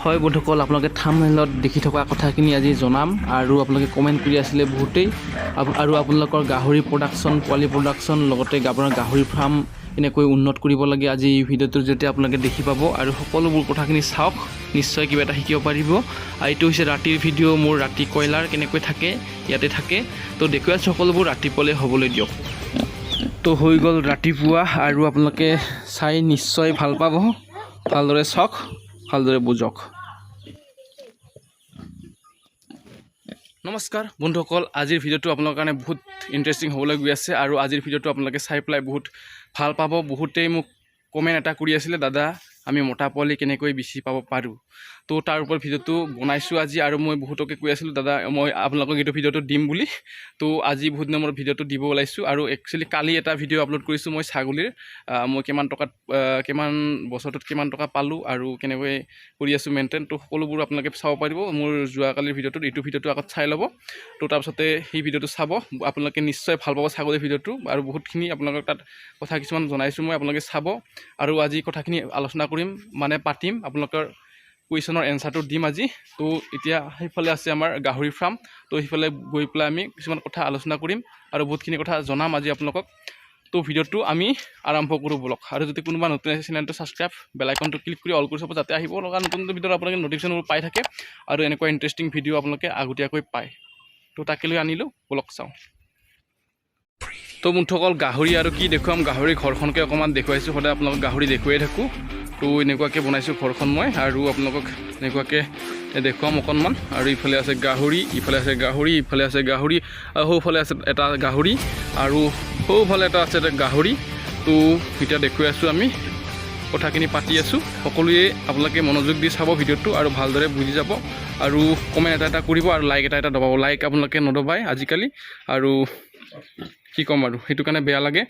হয় বন্ধুসকল, আপোনালোকে থাম্বনেইলত দেখি থকা কথাখিনি আজি জনাম আৰু আপোনালোকে কমেণ্ট কৰি আছিলে বহুতেই। আৰু আপোনালোকৰ গাহৰি প্ৰডাকশ্যন, পোৱালি প্ৰডাকশ্যন, লগতে আপোনাৰ গাহৰি ফাৰ্ম কেনেকৈ উন্নত কৰিব লাগে আজি এই ভিডিঅ'টোৰ জৰিয়তে আপোনালোকে দেখি পাব আৰু সকলোবোৰ কথাখিনি চাওক, নিশ্চয় কিবা এটা শিকিব পাৰিব। আৰু এইটো হৈছে ৰাতিৰ ভিডিঅ', মোৰ ৰাতি কয়লাৰ কেনেকৈ থাকে ইয়াতে থাকে। তো দেখুৱাই আছোঁ সকলোবোৰ ৰাতিপুৱালৈ হ'বলৈ দিয়ক। তো হৈ গ'ল ৰাতিপুৱা আৰু আপোনালোকে চাই নিশ্চয় ভাল পাব। ভালদৰে চাওক, ভালদৰে বুজক। নমস্কাৰ বন্ধুসকল, আজিৰ ভিডিঅ'টো আপোনালোকৰ কাৰণে বহুত ইণ্টাৰেষ্টিং হ'বলৈ গৈ আছে আৰু আজিৰ ভিডিঅ'টো আপোনালোকে চাই পেলাই বহুত ভাল পাব। বহুতেই মোক কমেণ্ট এটা কৰি আছিলে, দাদা আমি মতা পোৱালি কেনেকৈ বেছি পাব পাৰোঁ। তো তাৰ ওপৰত ভিডিঅ'টো বনাইছোঁ আজি আৰু মই বহুতকে কৈ আছিলোঁ দাদা মই আপোনালোকক এইটো ভিডিঅ'টো দিম বুলি। তো আজি বহুত দিনৰ মূৰত ভিডিঅ'টো দিব ওলাইছোঁ আৰু একচুৱেলি কালি এটা ভিডিঅ' আপলোড কৰিছোঁ মই ছাগলীৰ, মই কিমান বছৰটোত কিমান টকা পালোঁ আৰু কেনেকৈ কৰি আছোঁ মেইনটেইন। তো সকলোবোৰ আপোনালোকে চাব পাৰিব মোৰ যোৱাকালিৰ ভিডিঅ'টোত। এইটো ভিডিঅ'টো আগত চাই ল'ব, তো তাৰপিছতে সেই ভিডিঅ'টো চাব, আপোনালোকে নিশ্চয় ভাল পাব ছাগলীৰ ভিডিঅ'টো। আৰু বহুতখিনি আপোনালোকক তাত কথা কিছুমান জনাইছোঁ মই, আপোনালোকে চাব। আৰু আজি কথাখিনি আলোচনা কৰিম, মানে পাতিম, আপোনালোকৰ কুৱেশ্যনৰ এনচাৰটো দিম আজি। তো এতিয়া সেইফালে আছে আমাৰ গাহৰি ফাৰ্ম, তো সেইফালে গৈ পেলাই আমি কিছুমান কথা আলোচনা কৰিম আৰু বহুতখিনি কথা জনাম আজি আপোনালোকক। তো ভিডিঅ'টো আমি আৰম্ভ কৰোঁ বলক। আৰু যদি কোনোবা নতুন আছে চেনেলটো ছাবস্ক্ৰাইব, বেল আইকনটো ক্লিক কৰি অল কৰি চাব, যাতে আহিব লগা নতুন ভিডিঅ'ত আপোনালোকে নটিফিকেশ্যনবোৰ পাই থাকে আৰু এনেকুৱা ইণ্টাৰেষ্টিং ভিডিঅ' আপোনালোকে আগতীয়াকৈ পায়। তো তাকে লৈ আনিলোঁ বলক চাওঁ। তো বন্ধুসকল গাহৰি আৰু কি দেখুৱাম, গাহৰি ঘৰখনকে অকণমান দেখুৱাইছোঁ, সদায় আপোনালোকক গাহৰি দেখুৱাই থাকোঁ। তো এনেকুৱাকৈ বনাইছোঁ ঘৰখন মই আৰু আপোনালোকক এনেকুৱাকৈ দেখুৱাম অকণমান। আৰু ইফালে আছে গাহৰি, ইফালে আছে গাহৰি, ইফালে আছে গাহৰি, আৰু সৌফালে আছে এটা গাহৰি আৰু সৌফালে এটা আছে গাহৰি। তো এতিয়া দেখুৱাই আছোঁ, আমি কথাখিনি পাতি আছোঁ। সকলোৱে আপোনালোকে মনোযোগ দি চাব ভিডিঅ'টো আৰু ভালদৰে বুজি যাব আৰু কমেণ্ট এটা কৰিব আৰু লাইক এটা দবাব। লাইক আপোনালোকে নদবায় আজিকালি, আৰু কি ক'ম আৰু সেইটো কাৰণে বেয়া লাগে।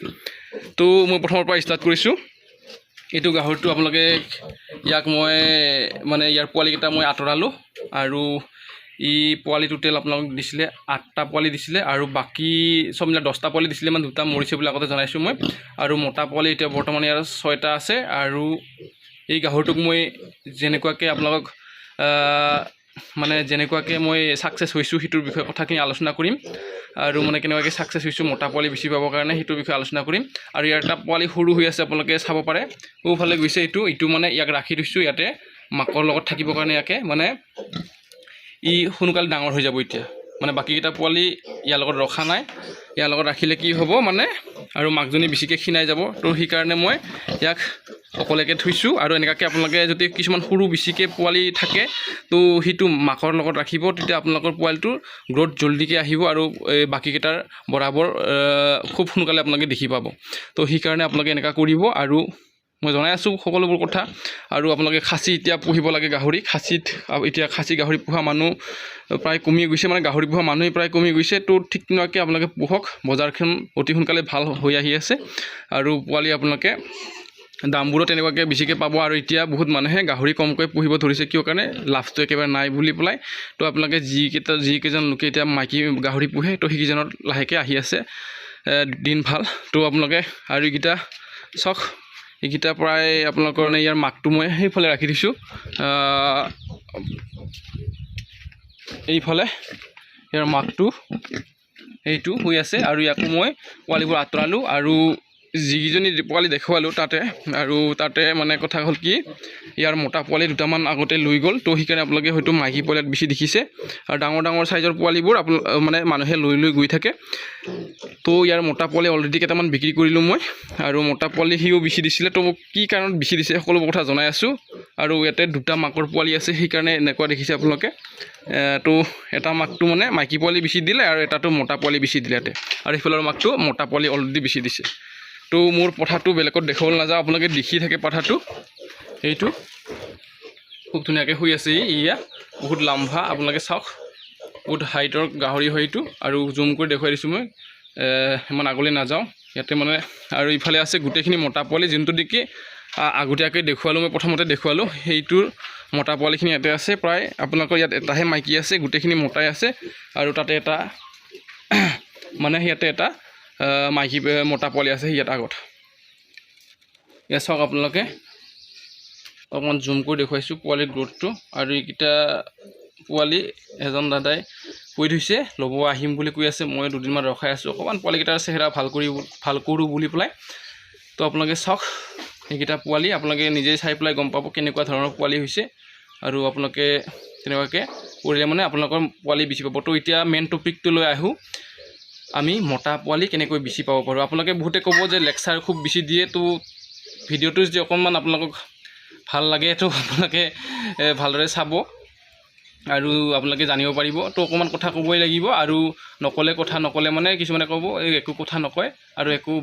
তো মই প্ৰথমৰ পৰা ষ্টাৰ্ট কৰিছোঁ। এইটো গাহৰিটো আপোনালোকে ইয়াক মই মানে ইয়াৰ পোৱালিকেইটা মই আঁতৰালোঁ আৰু ই পোৱালি টোটেল আপোনালোকক দিছিলে 8টা পোৱালি দিছিলে আৰু বাকী চব মিলাই 10টা পোৱালি দিছিলে, মানে 2টা মৰিছে বুলি আগতে জনাইছোঁ মই। আৰু মতা পোৱালি এতিয়া বৰ্তমান ইয়াৰ 6টা আছে। আৰু এই গাহৰিটোক মই যেনেকুৱাকৈ আপোনালোকক মানে যেনেকুৱাকৈ মই ছাকচেছ হৈছোঁ সেইটোৰ বিষয়ে কথাখিনি আলোচনা কৰিম আৰু মানে কেনেকুৱাকৈ ছাকচেছ হৈছোঁ মতা পোৱালি বেছি পাবৰ কাৰণে সেইটোৰ বিষয়ে আলোচনা কৰিম। আৰু ইয়াৰ এটা পোৱালি সৰু হৈ আছে, আপোনালোকে চাব পাৰে সোঁফালে গৈছে। এইটো মানে ইয়াক ৰাখি থৈছোঁ ইয়াতে মাকৰ লগত থাকিবৰ কাৰণে। ইয়াকে মানে ই সোনকালে ডাঙৰ হৈ যাব এতিয়া, মানে বাকীকেইটা পোৱালি ইয়াৰ লগত ৰখা নাই। ইয়াৰ লগত ৰাখিলে কি হ'ব মানে আৰু মাকজনী বেছিকৈ ক্ষীণাই যাব। তো সেইকাৰণে মই ইয়াক অকলেকৈ থৈছোঁ। আৰু এনেকুৱাকৈ আপোনালোকে যদি কিছুমান সৰু বেছিকৈ পোৱালি থাকে তো সেইটো মাকৰ লগত ৰাখিব, তেতিয়া আপোনালোকৰ পোৱালিটোৰ গ্ৰ'থ জল্দিকৈ আহিব আৰু বাকীকেইটাৰ বৰাবৰ খুব সোনকালে আপোনালোকে দেখি পাব। তো সেইকাৰণে আপোনালোকে এনেকুৱা কৰিব আৰু মই জনাই আছোঁ সকলোবোৰ কথা। আৰু আপোনালোকে খাচী এতিয়া পুহিব লাগে গাহৰি। খাচীত এতিয়া খাচী গাহৰি পোহা মানুহ প্ৰায় কমি গৈছে, মানে গাহৰি পোহা মানুহেই প্ৰায় কমি গৈছে। তো ঠিক তেনেকুৱাকৈ আপোনালোকে পোহক, বজাৰখন অতি সোনকালে ভাল হৈ আহি আছে আৰু পোৱালি আপোনালোকে দামবোৰো তেনেকুৱাকৈ বেছিকৈ পাব। আৰু এতিয়া বহুত মানুহে গাহৰি কমকৈ পুহিব ধৰিছে, কিয় কাৰণে লাভটো একেবাৰে নাই বুলি পেলাই। তো আপোনালোকে যিকেইজন লোকে এতিয়া মাইকী গাহৰি পোহে তো সেইকেইজনত লাহেকৈ আহি আছে দিন ভাল। তো আপোনালোকে আৰু এইকেইটা চাওক, এইকেইটা প্ৰায় আপোনালোকৰ মানে ইয়াৰ মাকটো মই সেইফালে ৰাখি দিছোঁ, এইফালে ইয়াৰ মাকটো এইটো হৈ আছে। আৰু ইয়াকো মই পোৱালিবোৰ আঁতৰালোঁ আৰু যিকেইজনী পোৱালি দেখুৱালোঁ তাতে মানে কথা হ'ল কি, ইয়াৰ মতা পোৱালি 2টামান আগতে লৈ গ'ল। তো সেইকাৰণে আপোনালোকে হয়তো মাইকী পোৱালিত বেছি দেখিছে আৰু ডাঙৰ চাইজৰ পোৱালিবোৰ মানে মানুহে লৈ গৈ থাকে। তো ইয়াৰ মতা পোৱালি অলৰেডি কেইটামান বিক্ৰী কৰিলোঁ মই, আৰু মতা পোৱালি সিও বেছি দিছিলে। তো মোক কি কাৰণত বেছি দিছে সকলোবোৰ কথা জনাই আছোঁ। আৰু ইয়াতে 2টা মাকৰ পোৱালি আছে, সেইকাৰণে এনেকুৱা দেখিছে আপোনালোকে। তো এটা মাকটো মানে মাইকী পোৱালি বেছি দিলে আৰু এটাটো মতা পোৱালি বেছি দিলে ইয়াতে, আৰু সিফালৰ মাকটো মতা পোৱালি অলৰেডি বেছি দিছে। তো মোৰ পথাটো বেলেগত দেখুৱাবলৈ নাযাওঁ, আপোনালোকে দেখি থাকে পথাটো। এইটো খুব ধুনীয়াকৈ শুই আছে, ইয়া বহুত লাম্ভা, আপোনালোকে চাওক বহুত হাইটৰ গাহৰি হয় এইটো। আৰু জুম কৰি দেখুৱাই দিছোঁ মই, ইমান আগলৈ নাযাওঁ ইয়াতে মানে। আৰু ইফালে আছে গোটেইখিনি মতা পোৱালি, যোনটো দেখি আগতীয়াকৈ দেখুৱালোঁ মই, প্ৰথমতে দেখুৱালোঁ সেইটোৰ মতা পোৱালিখিনি ইয়াতে আছে। প্ৰায় আপোনালোকৰ ইয়াত এটাহে মাইকী আছে, গোটেইখিনি মতাই আছে। আৰু তাতে এটা মানে ইয়াতে এটা মাইকী মতা পোৱালি আছে ইয়াত আগত। ইয়াত চাওক আপোনালোকে অকণমান জুম কৰি দেখুৱাইছোঁ পোৱালিৰ গ্ৰ'থটো। আৰু এইকেইটা পোৱালি এজন দাদাই কৈ থৈছে ল'ব আহিম বুলি কৈ আছে। মই দুদিনমান ৰখাই আছোঁ অকণমান পোৱালিকেইটাৰ চেহেৰা ভাল কৰোঁ বুলি পেলাই। তো আপোনালোকে চাওক এইকেইটা পোৱালি আপোনালোকে নিজেই চাই পেলাই গম পাব কেনেকুৱা ধৰণৰ পোৱালি হৈছে। আৰু আপোনালোকে তেনেকুৱাকৈ কৰিলে মানে আপোনালোকৰ পোৱালি বেছি পাব। তো এতিয়া মেইন টপিকটো লৈ আহোঁ, আমি মতা পোৱালি কেনেকৈ বেছি পাব পাৰোঁ। আপোনালোকে বহুতে ক'ব যে লেকচাৰ খুব বেছি দিয়ে। তো ভিডিঅ'টো যদি অকণমান আপোনালোকক ভাল লাগে তো আপোনালোকে ভালদৰে চাব আৰু আপোনালোকে জানিব পাৰিব। তো অকণমান কথা ক'বই লাগিব, আৰু কথা নক'লে মানে কিছুমানে ক'ব এই একো কথা নকয় আৰু একো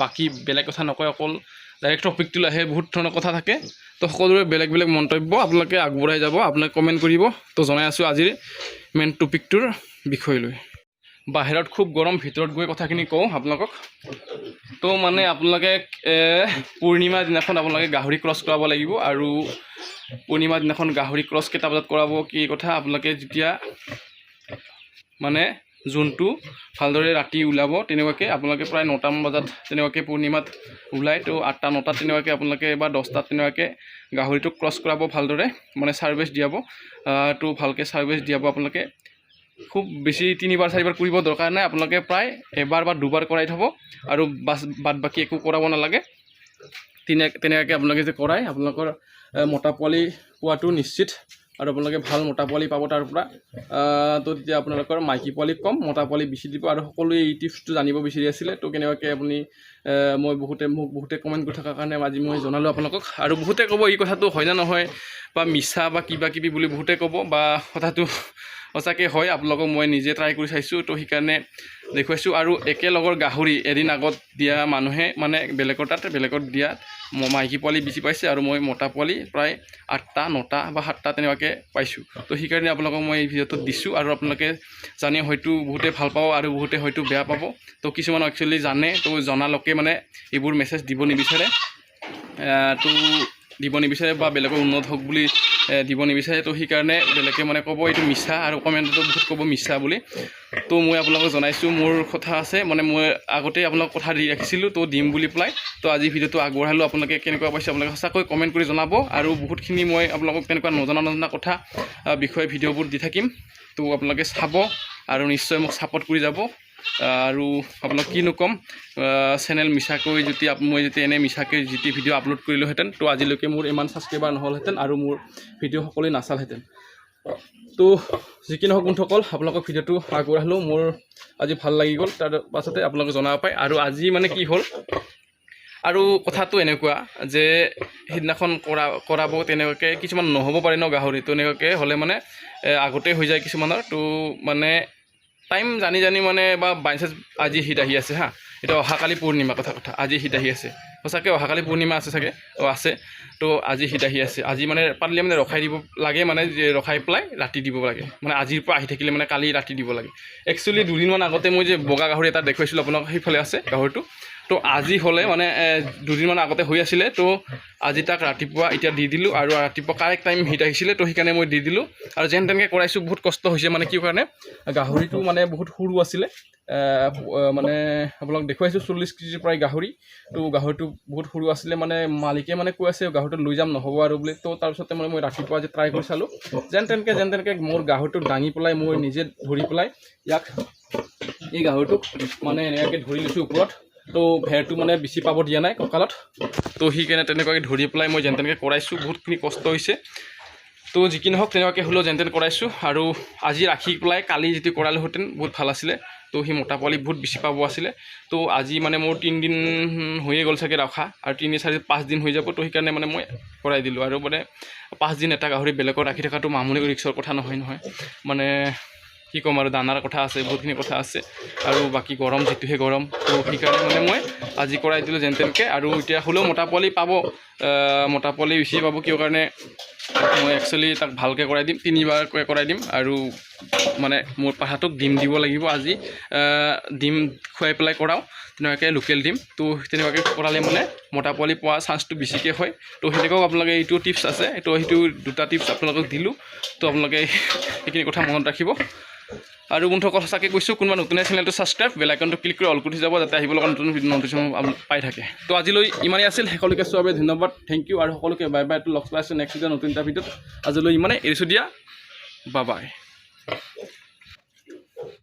বাকী বেলেগ কথা নকয়, অকল ডাইৰেক্ট টপিকটো আহে। বহুত ধৰণৰ কথা থাকে, তো সকলোৰে বেলেগ বেলেগ মন্তব্য আপোনালোকে আগবঢ়াই যাব, আপোনালোকে কমেণ্ট কৰিব। তো জনাই আছোঁ আজিৰ মেইন টপিকটোৰ বিষয় লৈ। বাহিৰত খুব গৰম, ভিতৰত গৈ কথাখিনি কওঁ আপোনালোকক। তো মানে আপোনালোকে পূৰ্ণিমা দিনাখন আপোনালোকে গাহৰি ক্ৰছ কৰাব লাগিব। আৰু পূৰ্ণিমা দিনাখন গাহৰি ক্ৰছ কেইটা বজাত কৰাব কি কথা, আপোনালোকে যেতিয়া মানে জোনটো ভালদৰে ৰাতি ওলাব তেনেকুৱাকৈ আপোনালোকে প্ৰায় 9টামান বজাত তেনেকুৱাকৈ পূৰ্ণিমাত ওলায়। তো 8টা 9টাত তেনেকুৱাকৈ আপোনালোকে বা 10টাত তেনেকুৱাকৈ গাহৰিটো ক্ৰছ কৰাব ভালদৰে, মানে ছাৰ্ভিচ দিয়াব। তো ভালকৈ ছাৰ্ভিচ দিয়াব আপোনালোকে। খুব বেছি 3বাৰ 4বাৰ কৰিব দৰকাৰ নাই, আপোনালোকে প্ৰায় এবাৰ বা দুবাৰ কৰাই থ'ব আৰু বাদ বাকী একো কৰাব নালাগে। তেনেকুৱাকৈ আপোনালোকে যে কৰাই আপোনালোকৰ মতা পোৱালি পোৱাটো নিশ্চিত, আৰু আপোনালোকে ভাল মতা পোৱালি পাব তাৰ পৰা। তো তেতিয়া আপোনালোকৰ মাইকী পোৱালি কম, মতা পোৱালি বেছি দিব। আৰু সকলোৱে এই টিপছটো জানিব বিচাৰি আছিলে। তো কেনেকুৱাকৈ আপুনি মোক বহুতে কমেণ্ট কৰি থকাৰ কাৰণে আজি মই জনালোঁ আপোনালোকক। আৰু বহুতে ক'ব এই কথাটো হয় নে নহয়, বা মিছা বা কিবা কিবি বুলি বহুতে ক'ব, বা কথাটো সঁচাকৈ হয়। আপোনালোকক মই নিজে ট্ৰাই কৰি চাইছোঁ, তো সেইকাৰণে দেখুৱাইছোঁ। আৰু একেলগৰ গাহৰি এদিন আগত দিয়া মানুহে মানে বেলেগত দিয়া মাইকী পোৱালি বেছি পাইছে, আৰু মই মতা পোৱালি প্ৰায় 8টা 9টা বা 7টা তেনেকুৱাকৈ পাইছোঁ। তো সেইকাৰণে আপোনালোকক মই এই ভিডিঅ'টোত দিছোঁ। আৰু আপোনালোকে জানি হয়তো বহুতে ভাল পাব আৰু বহুতে হয়তো বেয়া পাব। তো কিছুমান একচুৱেলি জানে, তো জনালৈকে মানে এইবোৰ মেছেজ দিব নিবিচাৰে, বা বেলেগৰ উন্নত হওক বুলি দিব নিবিচাৰে। তো সেইকাৰণে বেলেগে মানে ক'ব এইটো মিছা, আৰু কমেণ্টতো বহুত ক'ব মিছা বুলি। তো মই আপোনালোকক জনাইছোঁ মোৰ কথা আছে, মানে মই আগতেই আপোনালোকক কথা দি ৰাখিছিলোঁ, তো দিম বুলি পেলাই। তো আজি ভিডিঅ'টো আগবঢ়ালোঁ। আপোনালোকে কেনেকুৱা পাইছে আপোনালোকে সঁচাকৈ কমেণ্ট কৰি জনাব। আৰু বহুতখিনি মই আপোনালোকক তেনেকুৱা নজনা কথা বিষয়ে ভিডিঅ'বোৰ দি থাকিম। তো আপোনালোকে চাব আৰু নিশ্চয় মোক ছাপোৰ্ট কৰি যাব। আৰু আপোনাক কিনো ক'ম, চেনেল মিছাকৈ মই যদি এনে মিছাকৈ ভিডিঅ' আপলোড কৰিলোহেঁতেন, তো আজিলৈকে মোৰ ইমান ছাবস্ক্ৰাইবাৰ নহ'লহেঁতেন আৰু মোৰ ভিডিঅ' সকলোৱে নাচালহেঁতেন। তো যি কি নহওক বন্ধুসকল, আপোনালোকক ভিডিঅ'টো আগবঢ়ালোঁ, মোৰ আজি ভাল লাগি গ'ল। তাৰ পাছতে আপোনালোকে জনাব পাৰে। আৰু আজি মানে কি হ'ল, আৰু কথাটো এনেকুৱা যে সিদিনাখন কৰাব তেনেকুৱাকৈ কিছুমান নহ'ব পাৰে ন গাহৰি। তো এনেকুৱাকৈ হ'লে মানে আগতে হৈ যায় কিছুমানৰ। তো মানে টাইম জানি মানে বা বাইচাঞ্চ আজি হিট আহি আছে হা, এতিয়া অহাকালি পূৰ্ণিমা কথা আজি হিট আহি আছে, সঁচাকৈ অহাকালি পূৰ্ণিমা আছে চাগে, আছে। তো আজি হিট আহি আছে, আজি মানে পাৰিলে মানে ৰখাই দিব লাগে, মানে ৰখাই পেলাই ৰাতি দিব লাগে, মানে আজিৰ পৰা আহি থাকিলে মানে কালি ৰাতি দিব লাগে। একচুৱেলি দুদিনমান আগতে মই যে বগা গাহৰি এটা দেখুৱাইছিলোঁ আপোনালোকক, সেইফালে আছে গাহৰিটো। তো আজি হ'লে মানে দুদিনমান আগতে হৈ আছিলে। তো আজি তাক ৰাতিপুৱা এতিয়া দি দিলোঁ, আৰু ৰাতিপুৱা কাৰেক্ট টাইম হিট আহিছিলে। তো সেইকাৰণে মই দি দিলোঁ, আৰু যেন তেনেকৈ কৰাইছোঁ। বহুত কষ্ট হৈছে, মানে কি কাৰণে গাহৰিটো মানে বহুত সৰু আছিলে, মানে আপোনালোক দেখুৱাইছোঁ 40 কেজিৰ প্ৰায় গাহৰি। তো গাহৰিটো বহুত সৰু আছিলে, মানে মালিকে মানে কৈ আছে গাহৰিটো লৈ যাম নহ'ব আৰু বুলি। তো তাৰপিছতে মানে মই ৰাতিপুৱা যে ট্ৰাই কৰি চালোঁ, যেন তেনেকৈ মোৰ গাহৰিটো দাঙি পেলাই মই নিজে ধৰি পেলাই এই গাহৰিটোক মানে এনেকৈ ধৰি লৈছোঁ ওপৰত। তো ভেৰটো মানে বেছি পাব দিয়া নাই কঁকালত। তো সেইকাৰণে তেনেকুৱাকৈ ধৰি পেলাই মই যেন তেনেকৈ কৰাইছোঁ, বহুতখিনি কষ্ট হৈছে। তো যি কি নহওক তেনেকুৱাকৈ হ'লেও যেন তেন কৰাইছোঁ। আৰু আজি ৰাখি পেলাই কালি যিটো কৰালোহেঁতেন বহুত ভাল আছিলে। তো সেই মতা পোৱালি বহুত বেছি পাব আছিলে। তো আজি মানে মোৰ 3 দিন হৈয়ে গ'ল চাগে ৰখা, আৰু 3 4 5 দিন হৈ যাব। তো সেইকাৰণে মানে মই কৰাই দিলোঁ। আৰু মানে 5 দিন এটা গাহৰি বেলেগত ৰাখি থকাটো মামুলি ৰিক্সৰ কথা নহয়, মানে কি ক'ম আৰু দানাৰ কথা আছে, বহুতখিনি কথা আছে, আৰু বাকী গৰম যিটোহে গৰম। তো সেইকাৰণে মানে মই আজি কৰাই দিলোঁ যেন তেনেকৈ। আৰু এতিয়া হ'লেও মতা পোৱালি পাব, মতা পোৱালি বেছি পাব, কিয় কাৰণে মই একচুৱেলি তাক ভালকৈ কৰাই দিম, 3বাৰকৈ কৰাই দিম। আৰু মানে মোৰ পাঠাটোক ডিম দিব লাগিব আজি, ডিম খুৱাই পেলাই কৰাওঁ, তেনেকুৱাকৈ লোকেল ডিম। তো তেনেকুৱাকৈ কৰালে মানে মতা পোৱালি পোৱা চান্সটো বেছিকৈ হয়। তো সেনেকুৱাও আপোনালোকে এইটো টিপছ আছে, সেইটো দুটা টিপছ আপোনালোকক দিলোঁ। তো আপোনালোকে সেইখিনি কথা মনত ৰাখিব। আৰু বন্ধুসকল সঁচাকৈ কৈছোঁ, কোনোবা নতুন চেনেলটো ছাবস্ক্ৰাইব, বেল আইকনটো ক্লিক কৰি অল কৰি যাব, যাতে আহিব লগা নতুন নটিফিকেশ্যন পাই থাকে। তো আজিলৈ ইমানেই আছিল। সকলোকে চোৱাৰ বাবে ধন্যবাদ, থেংক ইউ। আৰু সকলোকে বাই বাই। লগ পাই আছোঁ নেক্সট ভিডিঅ' নতুন এটা ভিডিঅ'ত। আজিলৈ ইমানেই, এৰিছোঁ দিয়া, বাই বাই।